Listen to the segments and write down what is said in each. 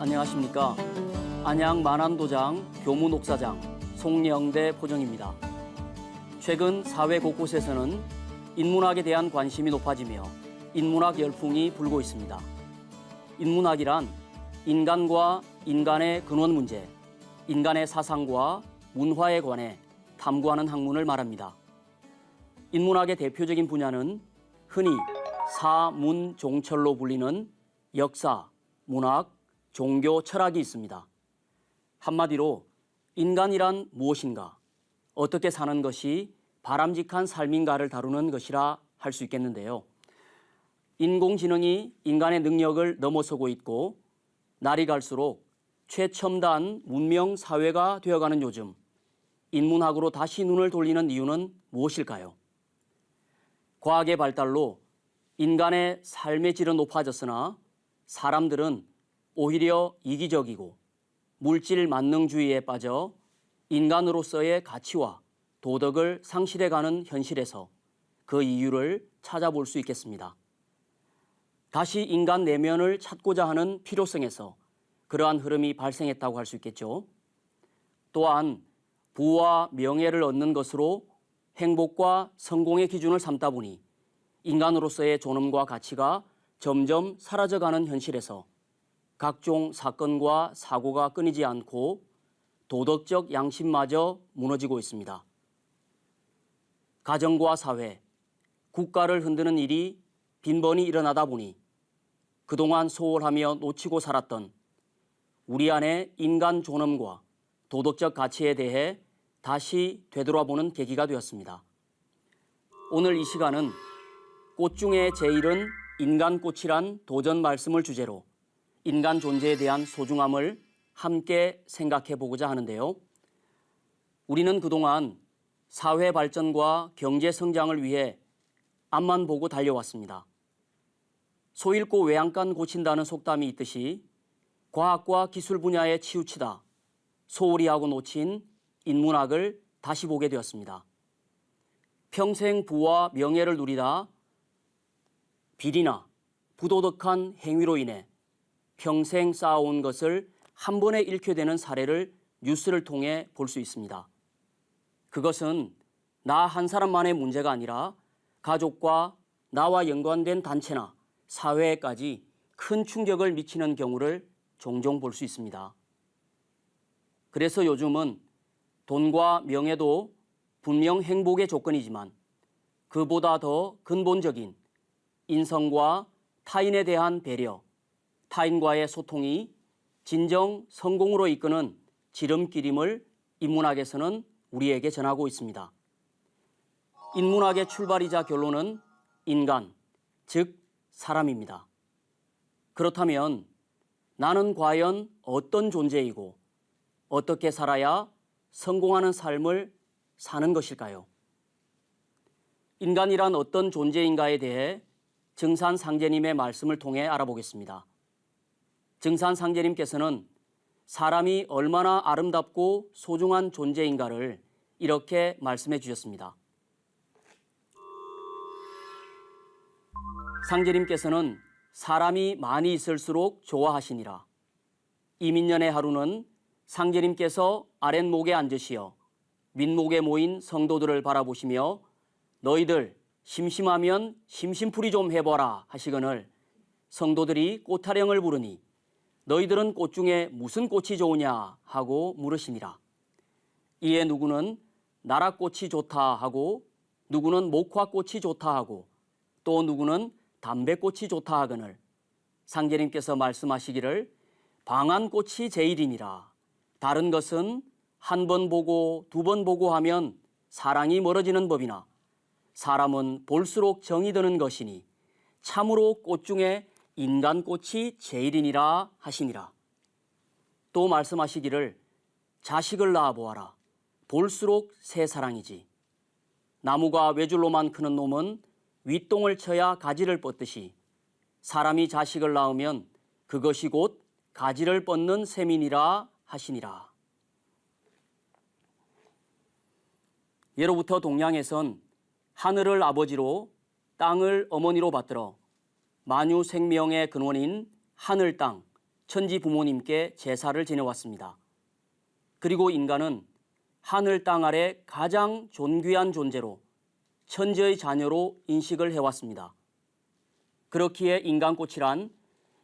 안녕하십니까. 안양 만안도장 교무녹사장 송영대 포정입니다. 최근 사회 곳곳에서는 인문학에 대한 관심이 높아지며 인문학 열풍이 불고 있습니다. 인문학이란 인간과 인간의 근원 문제, 인간의 사상과 문화에 관해 탐구하는 학문을 말합니다. 인문학의 대표적인 분야는 흔히 사문종철로 불리는 역사, 문학, 종교, 철학이 있습니다. 한마디로 인간이란 무엇인가, 어떻게 사는 것이 바람직한 삶인가를 다루는 것이라 할 수 있겠는데요. 인공지능이 인간의 능력을 넘어서고 있고 날이 갈수록 최첨단 문명 사회가 되어가는 요즘, 인문학으로 다시 눈을 돌리는 이유는 무엇일까요? 과학의 발달로 인간의 삶의 질은 높아졌으나 사람들은 오히려 이기적이고 물질 만능주의에 빠져 인간으로서의 가치와 도덕을 상실해가는 현실에서 그 이유를 찾아볼 수 있겠습니다. 다시 인간 내면을 찾고자 하는 필요성에서 그러한 흐름이 발생했다고 할 수 있겠죠. 또한 부와 명예를 얻는 것으로 행복과 성공의 기준을 삼다 보니 인간으로서의 존엄과 가치가 점점 사라져가는 현실에서 각종 사건과 사고가 끊이지 않고 도덕적 양심마저 무너지고 있습니다. 가정과 사회, 국가를 흔드는 일이 빈번히 일어나다 보니 그동안 소홀하며 놓치고 살았던 우리 안의 인간 존엄과 도덕적 가치에 대해 다시 되돌아보는 계기가 되었습니다. 오늘 이 시간은 꽃 중에 제일은 인간꽃이란 도전 말씀을 주제로 인간 존재에 대한 소중함을 함께 생각해 보고자 하는데요. 우리는 그동안 사회 발전과 경제 성장을 위해 앞만 보고 달려왔습니다. 소 잃고 외양간 고친다는 속담이 있듯이 과학과 기술 분야에 치우치다 소홀히 하고 놓친 인문학을 다시 보게 되었습니다. 평생 부와 명예를 누리다 비리나 부도덕한 행위로 인해 평생 쌓아온 것을 한 번에 잃게 되는 사례를 뉴스를 통해 볼 수 있습니다. 그것은 나 한 사람만의 문제가 아니라 가족과 나와 연관된 단체나 사회에까지 큰 충격을 미치는 경우를 종종 볼 수 있습니다. 그래서 요즘은 돈과 명예도 분명 행복의 조건이지만 그보다 더 근본적인 인성과 타인에 대한 배려, 타인과의 소통이 진정 성공으로 이끄는 지름길임을 인문학에서는 우리에게 전하고 있습니다. 인문학의 출발이자 결론은 인간, 즉 사람입니다. 그렇다면 나는 과연 어떤 존재이고 어떻게 살아야 성공하는 삶을 사는 것일까요? 인간이란 어떤 존재인가에 대해 증산상제님의 말씀을 통해 알아보겠습니다. 증산상제님께서는 사람이 얼마나 아름답고 소중한 존재인가를 이렇게 말씀해 주셨습니다. 상제님께서는 사람이 많이 있을수록 좋아하시니라. 이민년의 하루는 상제님께서 아랫목에 앉으시어 윗목에 모인 성도들을 바라보시며 너희들 심심하면 심심풀이 좀 해봐라 하시거늘 성도들이 꽃타령을 부르니 너희들은 꽃 중에 무슨 꽃이 좋으냐 하고 물으시니라. 이에 누구는 나라꽃이 좋다 하고 누구는 목화꽃이 좋다 하고 또 누구는 담배꽃이 좋다 하거늘 상제님께서 말씀하시기를 방한꽃이 제일이니라. 다른 것은 한 번 보고 두 번 보고 하면 사랑이 멀어지는 법이나 사람은 볼수록 정이 드는 것이니 참으로 꽃 중에 인간꽃이 제일이니라 하시니라. 또 말씀하시기를 자식을 낳아 보아라. 볼수록 새 사랑이지. 나무가 외줄로만 크는 놈은 윗동을 쳐야 가지를 뻗듯이 사람이 자식을 낳으면 그것이 곧 가지를 뻗는 셈이니라 하시니라. 예로부터 동양에선 하늘을 아버지로 땅을 어머니로 받들어 만유 생명의 근원인 하늘 땅, 천지 부모님께 제사를 지내왔습니다. 그리고 인간은 하늘 땅 아래 가장 존귀한 존재로 천지의 자녀로 인식을 해왔습니다. 그렇기에 인간꽃이란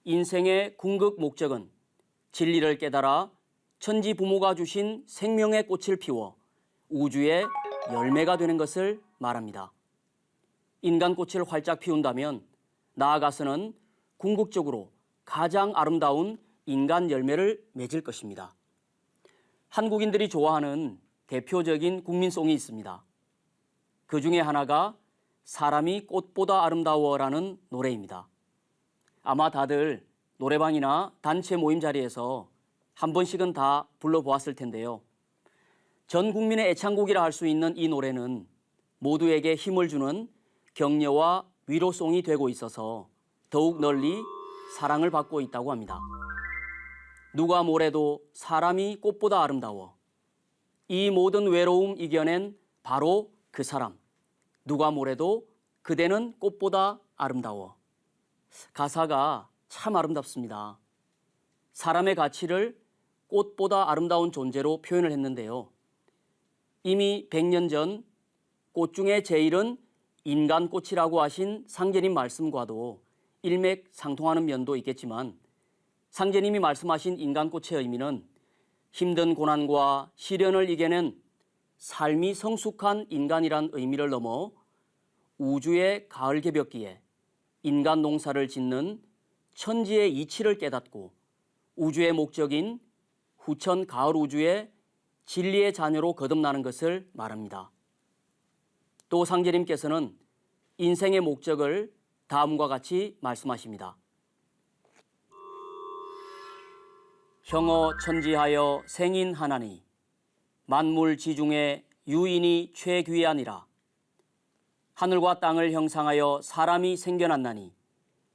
인생의 궁극 목적은 진리를 깨달아 천지 부모가 주신 생명의 꽃을 피워 우주의 열매가 되는 것을 말합니다. 인간꽃을 활짝 피운다면 나아가서는 궁극적으로 가장 아름다운 인간 열매를 맺을 것입니다. 한국인들이 좋아하는 대표적인 국민송이 있습니다. 그 중에 하나가 사람이 꽃보다 아름다워라는 노래입니다. 아마 다들 노래방이나 단체 모임 자리에서 한 번씩은 다 불러보았을 텐데요. 전 국민의 애창곡이라 할 수 있는 이 노래는 모두에게 힘을 주는 격려와 위로송이 되고 있어서 더욱 널리 사랑을 받고 있다고 합니다. 누가 뭐래도 사람이 꽃보다 아름다워. 이 모든 외로움 이겨낸 바로 그 사람. 누가 뭐래도 그대는 꽃보다 아름다워. 가사가 참 아름답습니다. 사람의 가치를 꽃보다 아름다운 존재로 표현을 했는데요. 이미 100년 전 꽃 중에 제일은 인간꽃이라고 하신 상제님 말씀과도 일맥상통하는 면도 있겠지만 상제님이 말씀하신 인간꽃의 의미는 힘든 고난과 시련을 이겨낸 삶이 성숙한 인간이란 의미를 넘어 우주의 가을 개벽기에 인간 농사를 짓는 천지의 이치를 깨닫고 우주의 목적인 후천 가을 우주의 진리의 자녀로 거듭나는 것을 말합니다. 또 상제님께서는 인생의 목적을 다음과 같이 말씀하십니다. 형어 천지하여 생인하나니 만물 지중에 유인이 최귀하니라. 하늘과 땅을 형상하여 사람이 생겨났나니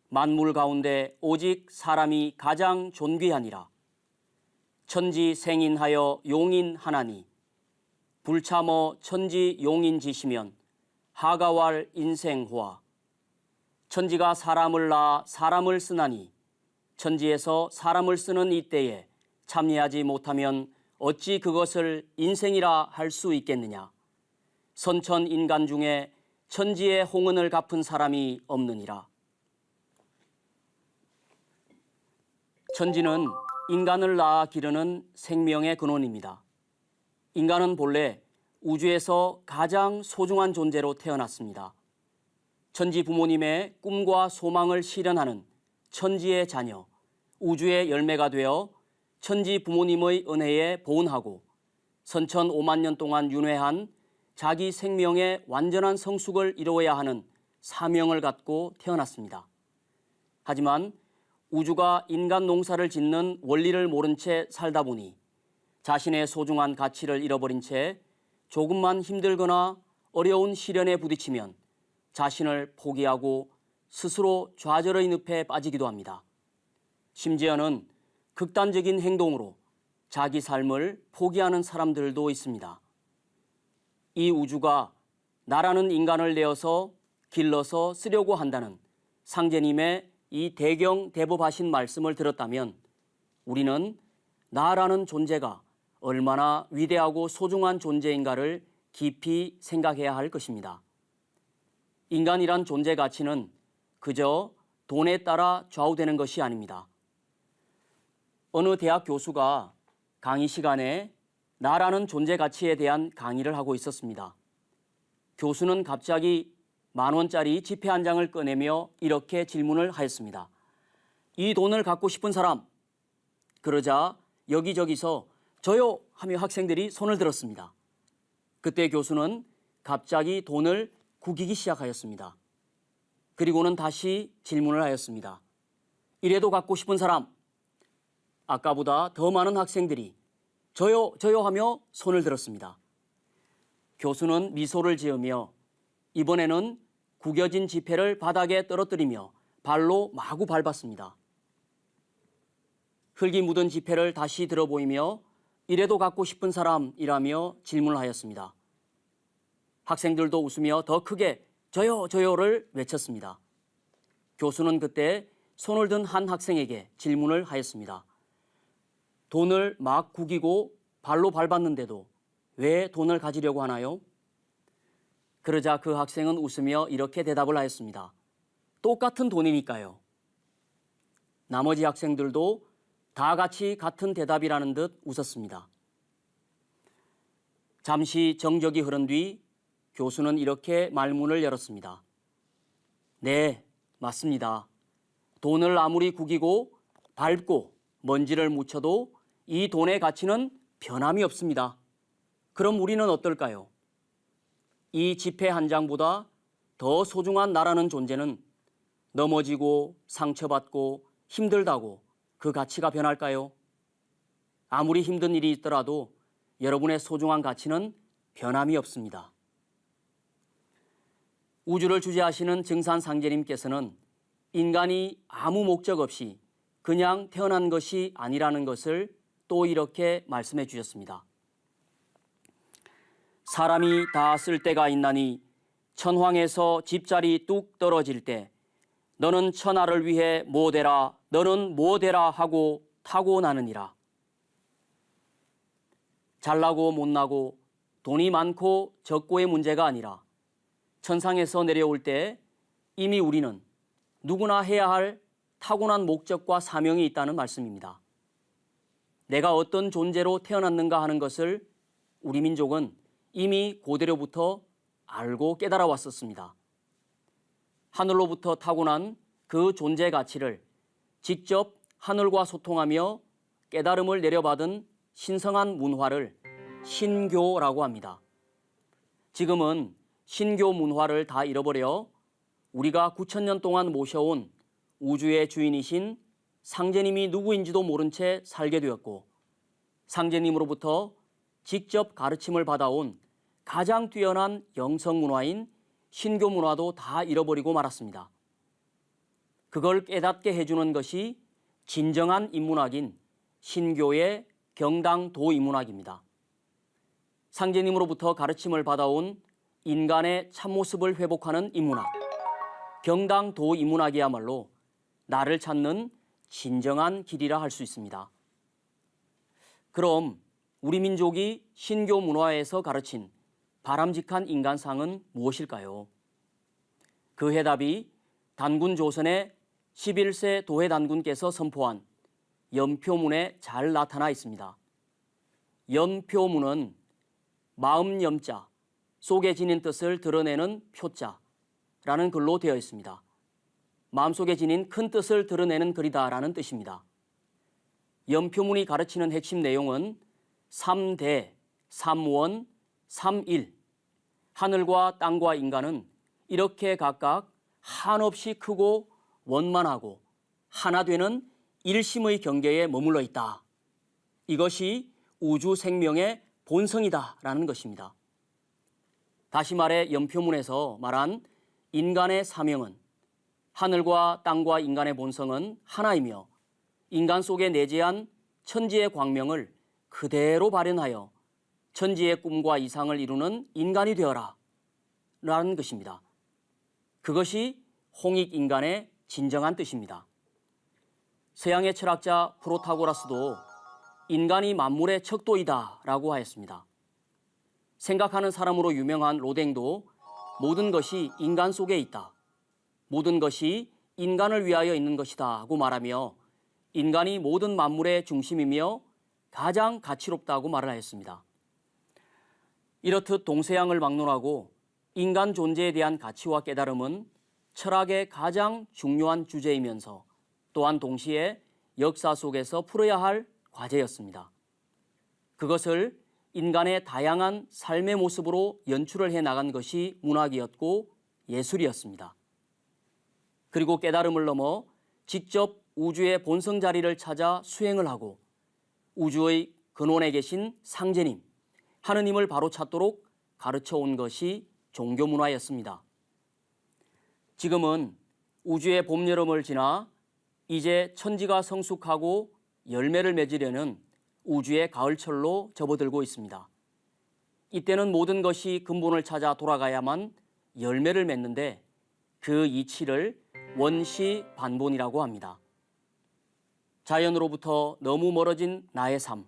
만물 가운데 오직 사람이 가장 존귀하니라. 천지 생인하여 용인하나니 불참어 천지 용인지시면 하가왈 인생호아. 천지가 사람을 낳아 사람을 쓰나니 천지에서 사람을 쓰는 이때에 참여하지 못하면 어찌 그것을 인생이라 할 수 있겠느냐. 선천 인간 중에 천지의 홍은을 갚은 사람이 없느니라. 천지는 인간을 낳아 기르는 생명의 근원입니다. 인간은 본래 우주에서 가장 소중한 존재로 태어났습니다. 천지 부모님의 꿈과 소망을 실현하는 천지의 자녀, 우주의 열매가 되어 천지 부모님의 은혜에 보은하고 선천 5만 년 동안 윤회한 자기 생명의 완전한 성숙을 이루어야 하는 사명을 갖고 태어났습니다. 하지만 우주가 인간 농사를 짓는 원리를 모른 채 살다 보니 자신의 소중한 가치를 잃어버린 채 조금만 힘들거나 어려운 시련에 부딪히면 자신을 포기하고 스스로 좌절의 늪에 빠지기도 합니다. 심지어는 극단적인 행동으로 자기 삶을 포기하는 사람들도 있습니다. 이 우주가 나라는 인간을 내어서 길러서 쓰려고 한다는 상제님의 이 대경대법하신 말씀을 들었다면 우리는 나라는 존재가 얼마나 위대하고 소중한 존재인가를 깊이 생각해야 할 것입니다. 인간이란 존재 가치는 그저 돈에 따라 좌우되는 것이 아닙니다. 어느 대학 교수가 강의 시간에 나라는 존재 가치에 대한 강의를 하고 있었습니다. 교수는 갑자기 10,000원짜리 지폐 한 장을 꺼내며 이렇게 질문을 하였습니다. 이 돈을 갖고 싶은 사람? 그러자 여기저기서 저요 하며 학생들이 손을 들었습니다. 그때 교수는 갑자기 돈을 구기기 시작하였습니다. 그리고는 다시 질문을 하였습니다. 이래도 갖고 싶은 사람? 아까보다 더 많은 학생들이 저요 저요 하며 손을 들었습니다. 교수는 미소를 지으며 이번에는 구겨진 지폐를 바닥에 떨어뜨리며 발로 마구 밟았습니다. 흙이 묻은 지폐를 다시 들어 보이며 이래도 갖고 싶은 사람이라며 질문을 하였습니다. 학생들도 웃으며 더 크게 저요 저요를 외쳤습니다. 교수는 그때 손을 든 한 학생에게 질문을 하였습니다. 돈을 막 구기고 발로 밟았는데도 왜 돈을 가지려고 하나요? 그러자 그 학생은 웃으며 이렇게 대답을 하였습니다. 똑같은 돈이니까요. 나머지 학생들도 다 같이 같은 대답이라는 듯 웃었습니다. 잠시 정적이 흐른 뒤 교수는 이렇게 말문을 열었습니다. 네, 맞습니다. 돈을 아무리 구기고 밟고 먼지를 묻혀도 이 돈의 가치는 변함이 없습니다. 그럼 우리는 어떨까요? 이 지폐 한 장보다 더 소중한 나라는 존재는 넘어지고 상처받고 힘들다고 그 가치가 변할까요? 아무리 힘든 일이 있더라도 여러분의 소중한 가치는 변함이 없습니다. 우주를 주재하시는 증산상제님께서는 인간이 아무 목적 없이 그냥 태어난 것이 아니라는 것을 또 이렇게 말씀해 주셨습니다. 사람이 다 쓸 때가 있나니 천황에서 집자리 뚝 떨어질 때 너는 천하를 위해 뭐 되라 너는 뭐 되라 하고 타고나느니라. 잘나고 못나고 돈이 많고 적고의 문제가 아니라 천상에서 내려올 때 이미 우리는 누구나 해야 할 타고난 목적과 사명이 있다는 말씀입니다. 내가 어떤 존재로 태어났는가 하는 것을 우리 민족은 이미 고대로부터 알고 깨달아 왔었습니다. 하늘로부터 타고난 그 존재 가치를 직접 하늘과 소통하며 깨달음을 내려받은 신성한 문화를 신교라고 합니다. 지금은 신교 문화를 다 잃어버려 우리가 9,000년 동안 모셔온 우주의 주인이신 상제님이 누구인지도 모른 채 살게 되었고 상제님으로부터 직접 가르침을 받아온 가장 뛰어난 영성 문화인 신교 문화도 다 잃어버리고 말았습니다. 그걸 깨닫게 해주는 것이 진정한 인문학인 신교의 경당도 인문학입니다. 상제님으로부터 가르침을 받아온 인간의 참모습을 회복하는 인문학, 경당도 인문학이야말로 나를 찾는 진정한 길이라 할 수 있습니다. 그럼 우리 민족이 신교 문화에서 가르친 바람직한 인간상은 무엇일까요? 그 해답이 단군 조선의 11세 도회 단군께서 선포한 연표문에 잘 나타나 있습니다. 연표문은 마음 염자, 속에 지닌 뜻을 드러내는 표자라는 글로 되어 있습니다. 마음속에 지닌 큰 뜻을 드러내는 글이다라는 뜻입니다. 연표문이 가르치는 핵심 내용은 3대, 3원, 3일, 하늘과 땅과 인간은 이렇게 각각 한없이 크고 원만하고 하나 되는 일심의 경계에 머물러 있다. 이것이 우주 생명의 본성이다라는 것입니다. 다시 말해 연표문에서 말한 인간의 사명은 하늘과 땅과 인간의 본성은 하나이며 인간 속에 내재한 천지의 광명을 그대로 발현하여 천지의 꿈과 이상을 이루는 인간이 되어라 라는 것입니다. 그것이 홍익인간의 진정한 뜻입니다. 서양의 철학자 프로타고라스도 인간이 만물의 척도이다 라고 하였습니다. 생각하는 사람으로 유명한 로댕도 모든 것이 인간 속에 있다. 모든 것이 인간을 위하여 있는 것이다 하고 말하며 인간이 모든 만물의 중심이며 가장 가치롭다고 말을 하였습니다. 이렇듯 동서양을 막론하고 인간 존재에 대한 가치와 깨달음은 철학의 가장 중요한 주제이면서 또한 동시에 역사 속에서 풀어야 할 과제였습니다. 그것을 인간의 다양한 삶의 모습으로 연출을 해나간 것이 문학이었고 예술이었습니다. 그리고 깨달음을 넘어 직접 우주의 본성 자리를 찾아 수행을 하고 우주의 근원에 계신 상제님, 하느님을 바로 찾도록 가르쳐 온 것이 종교 문화였습니다. 지금은 우주의 봄, 여름을 지나 이제 천지가 성숙하고 열매를 맺으려는 우주의 가을철로 접어들고 있습니다. 이때는 모든 것이 근본을 찾아 돌아가야만 열매를 맺는데 그 이치를 원시 반본이라고 합니다. 자연으로부터 너무 멀어진 나의 삶,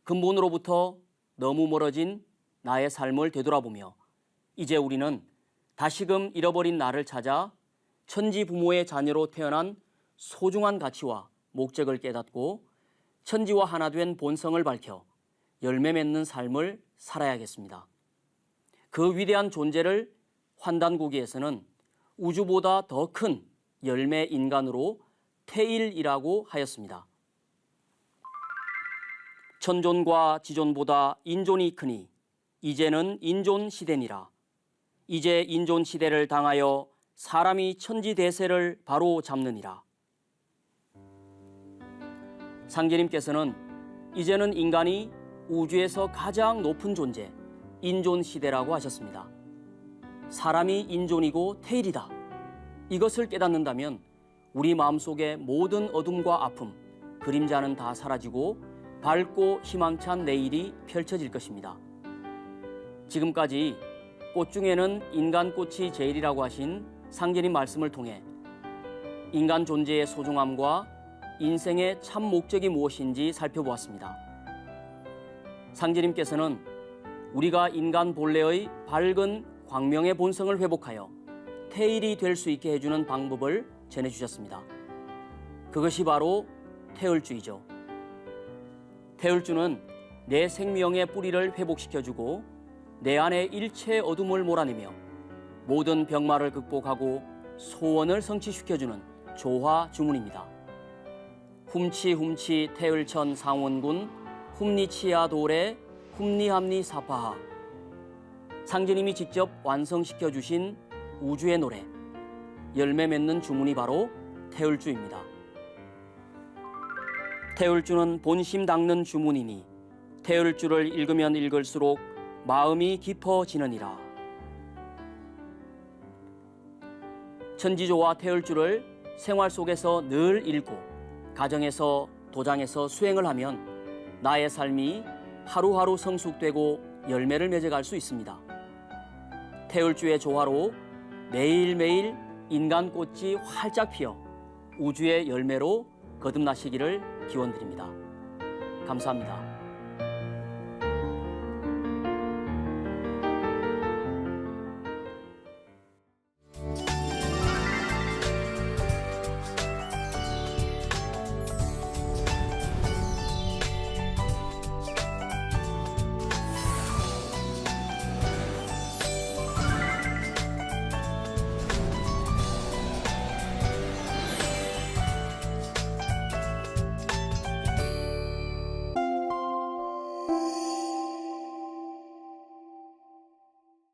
근본으로부터 너무 멀어진 나의 삶을 되돌아보며 이제 우리는 다시금 잃어버린 나를 찾아 천지 부모의 자녀로 태어난 소중한 가치와 목적을 깨닫고 천지와 하나 된 본성을 밝혀 열매 맺는 삶을 살아야겠습니다. 그 위대한 존재를 환단고기에서는 우주보다 더 큰 열매 인간으로 태일이라고 하였습니다. 천존과 지존보다 인존이 크니 이제는 인존 시대니라. 이제 인존 시대를 당하여 사람이 천지대세를 바로 잡느니라. 상제님께서는 이제는 인간이 우주에서 가장 높은 존재, 인존 시대라고 하셨습니다. 사람이 인존이고 태일이다. 이것을 깨닫는다면 우리 마음속의 모든 어둠과 아픔, 그림자는 다 사라지고 밝고 희망찬 내일이 펼쳐질 것입니다. 지금까지 꽃 중에는 인간꽃이 제일이라고 하신 상제님 말씀을 통해 인간 존재의 소중함과 인생의 참 목적이 무엇인지 살펴보았습니다. 상제님께서는 우리가 인간 본래의 밝은 광명의 본성을 회복하여 태일이 될 수 있게 해주는 방법을 전해주셨습니다. 그것이 바로 태을주이죠. 태을주는 내 생명의 뿌리를 회복시켜주고 내 안의 일체의 어둠을 몰아내며 모든 병마를 극복하고 소원을 성취시켜주는 조화 주문입니다. 훔치 태을천 상원군 훔리치야 도래 훔리함리 사파하. 상제님이 직접 완성시켜 주신 우주의 노래, 열매 맺는 주문이 바로 태을주입니다. 태을주는 본심 닦는 주문이니 태을주를 읽으면 읽을수록 마음이 깊어지느니라. 천지조와 태을주를 생활 속에서 늘 읽고 가정에서 도장에서 수행을 하면 나의 삶이 하루하루 성숙되고 열매를 맺어갈 수 있습니다. 태을주의 조화로 매일매일 인간꽃이 활짝 피어 우주의 열매로 거듭나시기를 기원드립니다. 감사합니다.